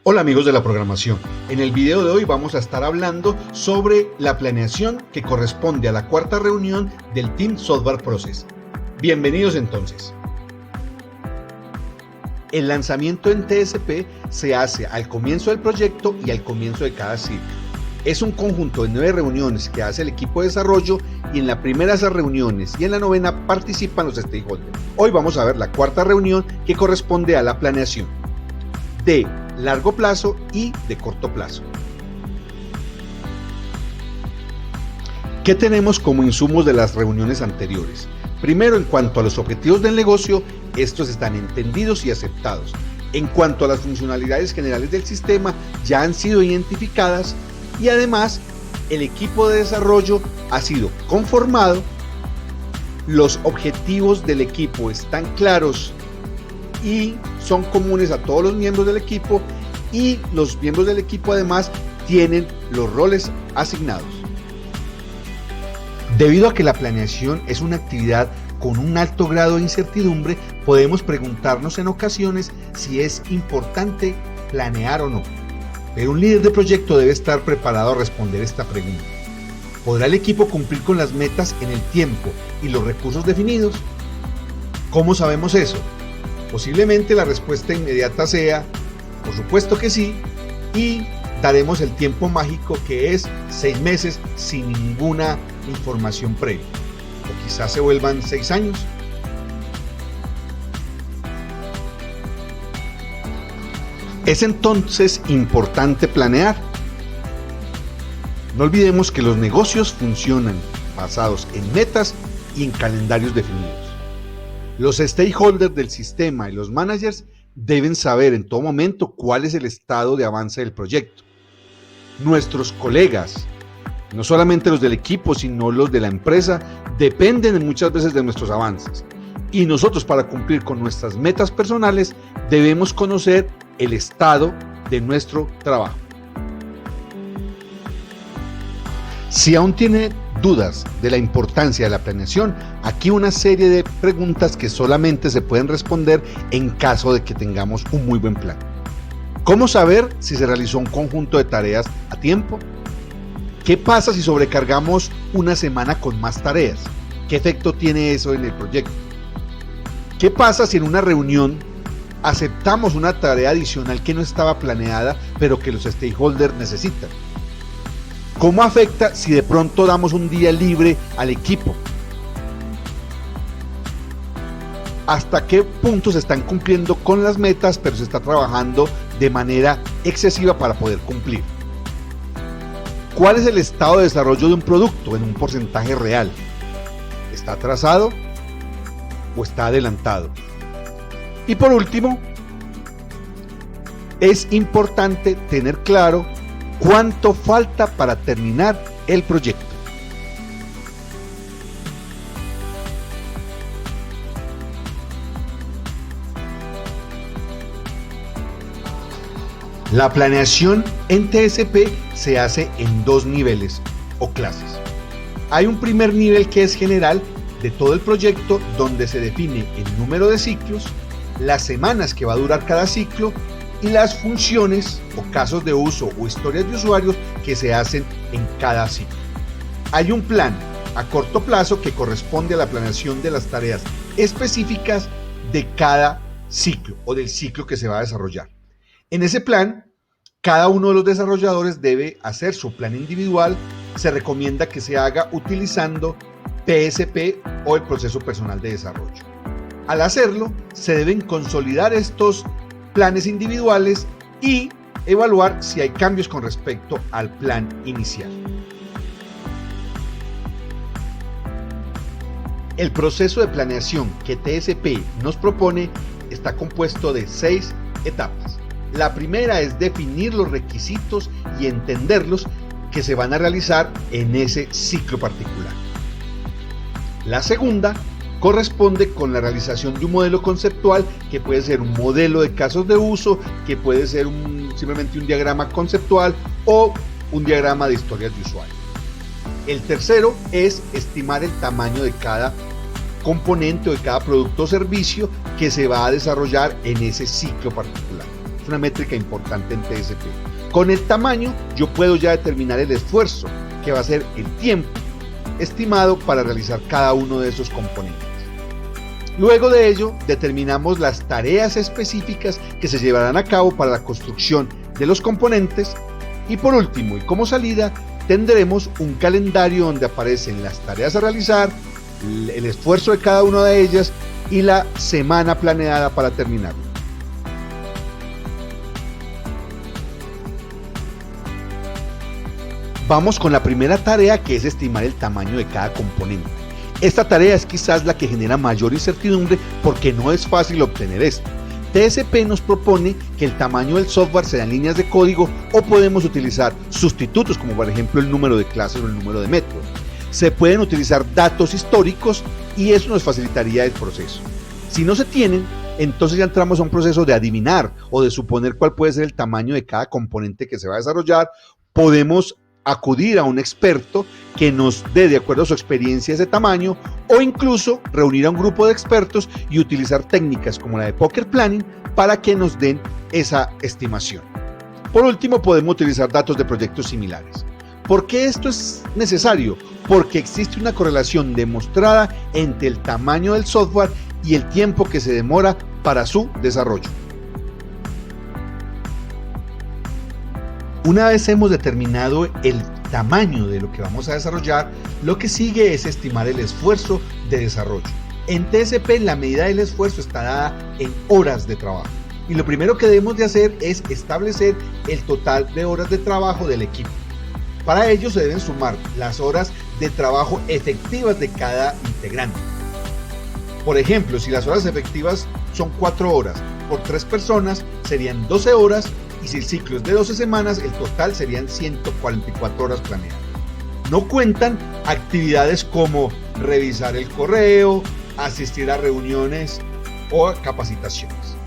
Hola amigos de la programación, en el video de hoy vamos a estar hablando sobre la planeación que corresponde a la cuarta reunión del Team Software Process. Bienvenidos entonces. El lanzamiento en TSP se hace al comienzo del proyecto y al comienzo de cada ciclo. Es un conjunto de 9 reuniones que hace el equipo de desarrollo y en la primera de esas reuniones y en la novena participan los stakeholders. Hoy vamos a ver la cuarta reunión que corresponde a la planeación de largo plazo y de corto plazo. ¿Qué tenemos como insumos de las reuniones anteriores? Primero, en cuanto a los objetivos del negocio, estos están entendidos y aceptados. En cuanto a las funcionalidades generales del sistema, ya han sido identificadas y además el equipo de desarrollo ha sido conformado, los objetivos del equipo están claros y son comunes a todos los miembros del equipo y los miembros del equipo además tienen los roles asignados. Debido a que la planeación es una actividad con un alto grado de incertidumbre, podemos preguntarnos en ocasiones si es importante planear o no. Pero un líder de proyecto debe estar preparado a responder esta pregunta. ¿Podrá el equipo cumplir con las metas en el tiempo y los recursos definidos? ¿Cómo sabemos eso? Posiblemente la respuesta inmediata sea, por supuesto que sí, y daremos el tiempo mágico que es 6 meses sin ninguna información previa. O quizás se vuelvan 6 años. ¿Es entonces importante planear? No olvidemos que los negocios funcionan basados en metas y en calendarios definidos. Los stakeholders del sistema y los managers deben saber en todo momento cuál es el estado de avance del proyecto. Nuestros colegas, no solamente los del equipo, sino los de la empresa, dependen muchas veces de nuestros avances. Y nosotros, para cumplir con nuestras metas personales, debemos conocer el estado de nuestro trabajo. Si aún tiene dudas de la importancia de la planeación, aquí una serie de preguntas que solamente se pueden responder en caso de que tengamos un muy buen plan. ¿Cómo saber si se realizó un conjunto de tareas a tiempo? ¿Qué pasa si sobrecargamos una semana con más tareas? ¿Qué efecto tiene eso en el proyecto? ¿Qué pasa si en una reunión aceptamos una tarea adicional que no estaba planeada, pero que los stakeholders necesitan? ¿Cómo afecta si de pronto damos un día libre al equipo? ¿Hasta qué punto se están cumpliendo con las metas, pero se está trabajando de manera excesiva para poder cumplir? ¿Cuál es el estado de desarrollo de un producto en un porcentaje real? ¿Está atrasado o está adelantado? Y por último, es importante tener claro cuánto falta para terminar el proyecto. La planeación en TSP se hace en 2 niveles o clases. Hay un primer nivel que es general de todo el proyecto, donde se define el número de ciclos, las semanas que va a durar cada ciclo y las funciones o casos de uso o historias de usuarios que se hacen en cada ciclo. Hay un plan a corto plazo que corresponde a la planeación de las tareas específicas de cada ciclo o del ciclo que se va a desarrollar. En ese plan, cada uno de los desarrolladores debe hacer su plan individual. Se recomienda que se haga utilizando PSP o el proceso personal de desarrollo. Al hacerlo, se deben consolidar estos planes individuales y evaluar si hay cambios con respecto al plan inicial. El proceso de planeación que TSP nos propone está compuesto de 6 etapas. La primera es definir los requisitos y entenderlos que se van a realizar en ese ciclo particular. La segunda corresponde con la realización de un modelo conceptual, que puede ser un modelo de casos de uso, que puede ser simplemente un diagrama conceptual o un diagrama de historias de usuario. El tercero es estimar el tamaño de cada componente o de cada producto o servicio que se va a desarrollar en ese ciclo particular. Es una métrica importante en TSP. Con el tamaño yo puedo ya determinar el esfuerzo, que va a ser el tiempo estimado para realizar cada uno de esos componentes. Luego de ello, determinamos las tareas específicas que se llevarán a cabo para la construcción de los componentes y por último, y como salida, tendremos un calendario donde aparecen las tareas a realizar, el esfuerzo de cada una de ellas y la semana planeada para terminarlo. Vamos con la primera tarea, que es estimar el tamaño de cada componente. Esta tarea es quizás la que genera mayor incertidumbre porque no es fácil obtener esto. TSP nos propone que el tamaño del software sea en líneas de código o podemos utilizar sustitutos como por ejemplo el número de clases o el número de métodos. Se pueden utilizar datos históricos y eso nos facilitaría el proceso. Si no se tienen, entonces ya entramos a un proceso de adivinar o de suponer cuál puede ser el tamaño de cada componente que se va a desarrollar. Podemos acudir a un experto que nos dé, de acuerdo a su experiencia, ese tamaño, o incluso reunir a un grupo de expertos y utilizar técnicas como la de Poker Planning para que nos den esa estimación. Por último, podemos utilizar datos de proyectos similares. ¿Por qué esto es necesario? Porque existe una correlación demostrada entre el tamaño del software y el tiempo que se demora para su desarrollo. Una vez hemos determinado el tamaño de lo que vamos a desarrollar, lo que sigue es estimar el esfuerzo de desarrollo. En TSP la medida del esfuerzo está dada en horas de trabajo. Y lo primero que debemos de hacer es establecer el total de horas de trabajo del equipo. Para ello se deben sumar las horas de trabajo efectivas de cada integrante. Por ejemplo, si las horas efectivas son 4 horas por 3 personas, serían 12 horas. Y si el ciclo es de 12 semanas, el total serían 144 horas planeadas. No cuentan actividades como revisar el correo, asistir a reuniones o a capacitaciones.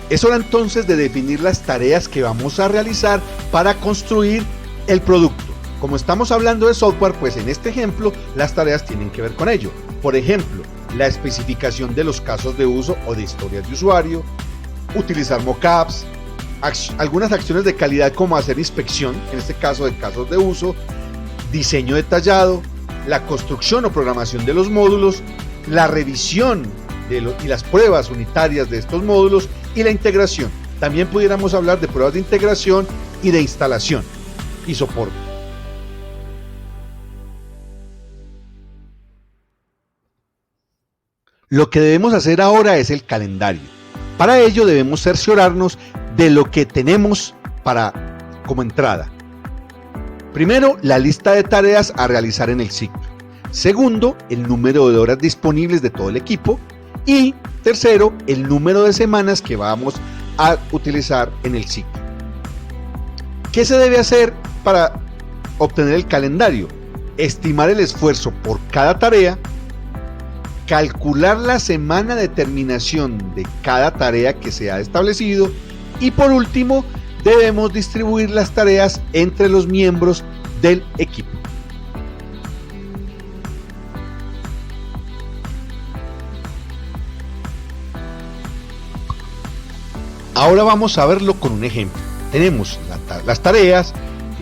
Es hora entonces de definir las tareas que vamos a realizar para construir el producto. Como estamos hablando de software, pues en este ejemplo las tareas tienen que ver con ello. Por ejemplo, la especificación de los casos de uso o de historias de usuario, utilizar mockups, algunas acciones de calidad como hacer inspección, en este caso de casos de uso, diseño detallado, la construcción o programación de los módulos, la revisión y las pruebas unitarias de estos módulos y la integración. También pudiéramos hablar de pruebas de integración y de instalación y soporte. Lo que debemos hacer ahora es el calendario. Para ello debemos cerciorarnos de lo que tenemos como entrada. Primero, la lista de tareas a realizar en el ciclo. Segundo, el número de horas disponibles de todo el equipo. Y tercero, el número de semanas que vamos a utilizar en el ciclo. ¿Qué se debe hacer para obtener el calendario? Estimar el esfuerzo por cada tarea, calcular la semana de terminación de cada tarea que se ha establecido y por último debemos distribuir las tareas entre los miembros del equipo. Ahora vamos a verlo con un ejemplo. Tenemos las tareas,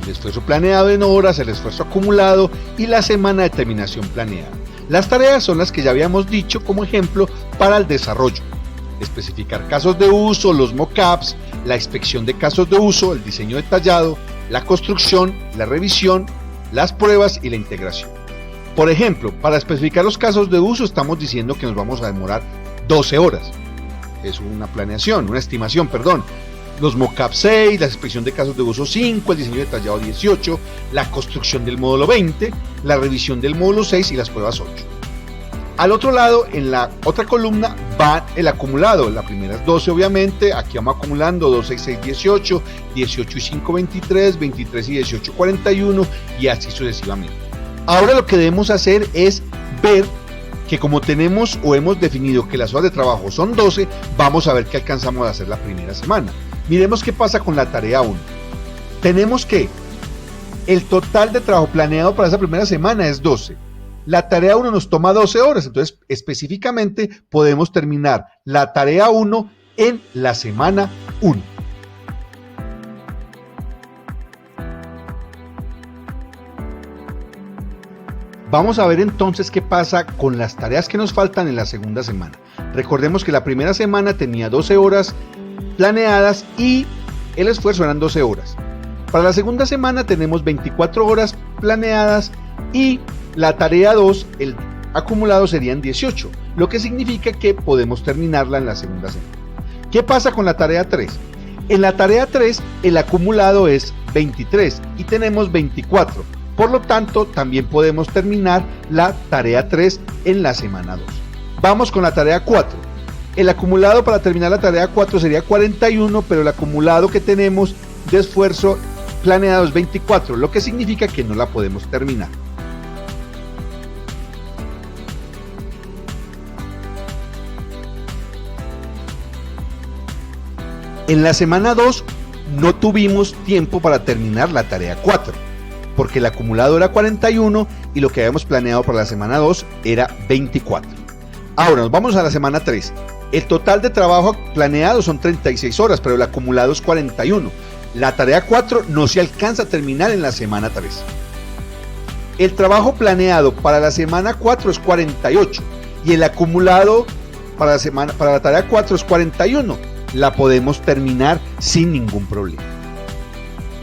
el esfuerzo planeado en horas, el esfuerzo acumulado y la semana de terminación planeada. Las tareas son las que ya habíamos dicho como ejemplo para el desarrollo. Especificar casos de uso, los mockups, la inspección de casos de uso, el diseño detallado, la construcción, la revisión, las pruebas y la integración. Por ejemplo, para especificar los casos de uso estamos diciendo que nos vamos a demorar 12 horas. Es una planeación, una estimación, perdón. Los mockups 6, la inspección de casos de uso 5, el diseño detallado 18, la construcción del módulo 20, la revisión del módulo 6 y las pruebas 8. Al otro lado, en la otra columna, va el acumulado. La primera es 12, obviamente. Aquí vamos acumulando 2, 6, 6, 18, 18 y 5, 23, 23 y 18, 41 y así sucesivamente. Ahora lo que debemos hacer es ver que como tenemos o hemos definido que las horas de trabajo son 12, vamos a ver qué alcanzamos a hacer la primera semana. Miremos qué pasa con la tarea 1. Tenemos que El total de trabajo planeado para esa primera semana es 12. La tarea 1 nos toma 12 horas, entonces específicamente podemos terminar la tarea 1 en la semana 1. Vamos a ver entonces qué pasa con las tareas que nos faltan en la segunda semana. Recordemos que la primera semana tenía 12 horas planeadas y el esfuerzo eran 12 horas. Para la segunda semana tenemos 24 horas planeadas y la tarea 2, el acumulado serían 18, lo que significa que podemos terminarla en la segunda semana. ¿Qué pasa con la tarea 3? En la tarea 3 el acumulado es 23 y tenemos 24. Por lo tanto, también podemos terminar la tarea 3 en la semana 2. Vamos con la tarea 4. El acumulado para terminar la tarea 4 sería 41, pero el acumulado que tenemos de esfuerzo planeado es 24, lo que significa que no la podemos terminar. En la semana 2 no tuvimos tiempo para terminar la tarea 4, porque el acumulado era 41 y lo que habíamos planeado para la semana 2 era 24. Ahora nos vamos a la semana 3. El total de trabajo planeado son 36 horas, pero el acumulado es 41. La tarea 4 no se alcanza a terminar en la semana 3. El trabajo planeado para la semana 4 es 48 y el acumulado para la tarea 4 es 41. La podemos terminar sin ningún problema.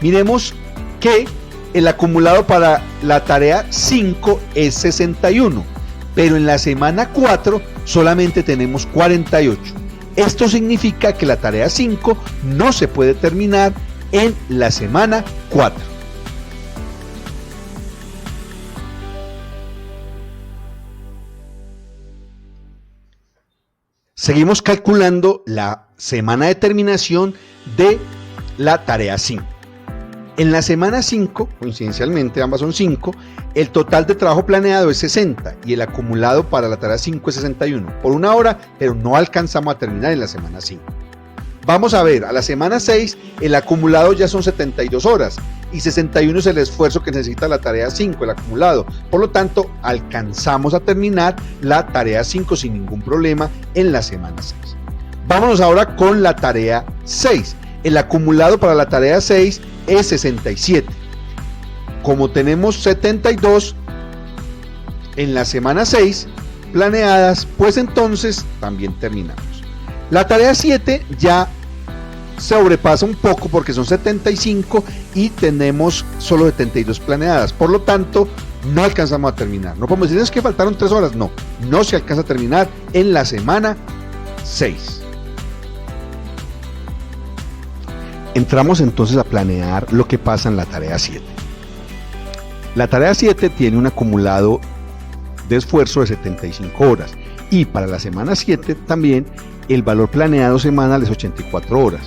Miremos que el acumulado para la tarea 5 es 61, pero en la semana 4 solamente tenemos 48. Esto significa que la tarea 5 no se puede terminar en la semana 4. Seguimos calculando la semana de terminación de la tarea 5. En la semana 5, coincidencialmente ambas son 5, el total de trabajo planeado es 60 y el acumulado para la tarea 5 es 61, por una hora, pero no alcanzamos a terminar en la semana 5. Vamos a ver, a la semana 6 el acumulado ya son 72 horas y 61 es el esfuerzo que necesita la tarea 5, el acumulado. Por lo tanto, alcanzamos a terminar la tarea 5 sin ningún problema en la semana 6. Vámonos ahora con la tarea 6. El acumulado para la tarea 6 es 67. Como tenemos 72 en la semana 6 planeadas, pues entonces también terminamos. La tarea 7 ya sobrepasa un poco porque son 75 y tenemos solo 72 planeadas. Por lo tanto, no alcanzamos a terminar. No podemos decir es que faltaron 3 horas. No se alcanza a terminar en la semana 6. Entramos entonces a planear lo que pasa en la tarea 7. La tarea 7 tiene un acumulado de esfuerzo de 75 horas y para la semana 7 también el valor planeado semanal es 84 horas.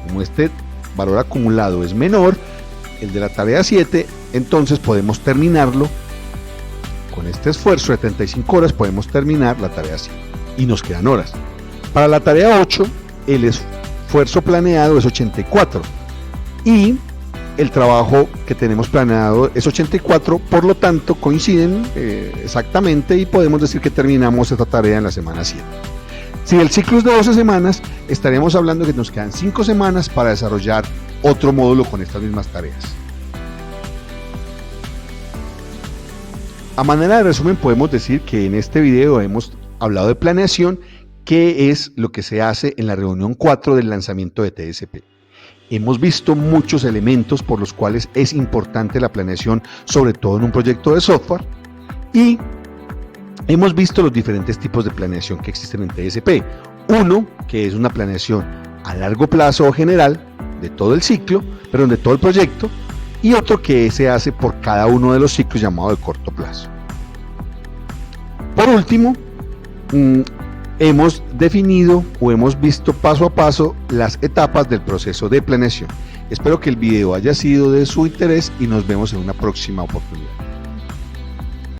Como este valor acumulado es menor, el de la tarea 7, entonces podemos terminarlo con este esfuerzo de 75 horas, podemos terminar la tarea 7 y nos quedan horas. Para la tarea 8, el esfuerzo planeado es 84 y el trabajo que tenemos planeado es 84, por lo tanto coinciden exactamente y podemos decir que terminamos esta tarea en la semana 7. Si el ciclo es de 12 semanas, estaríamos hablando que nos quedan 5 semanas para desarrollar otro módulo con estas mismas tareas. A manera de resumen podemos decir que en este video hemos hablado de planeación, que es lo que se hace en la reunión 4 del lanzamiento de TSP. Hemos visto muchos elementos por los cuales es importante la planeación, sobre todo en un proyecto de software, y hemos visto los diferentes tipos de planeación que existen en TSP. Uno, que es una planeación a largo plazo o general de todo el ciclo, pero de todo el proyecto, y otro que se hace por cada uno de los ciclos llamado de corto plazo. Por último, hemos definido o hemos visto paso a paso las etapas del proceso de planeación. Espero que el video haya sido de su interés y nos vemos en una próxima oportunidad.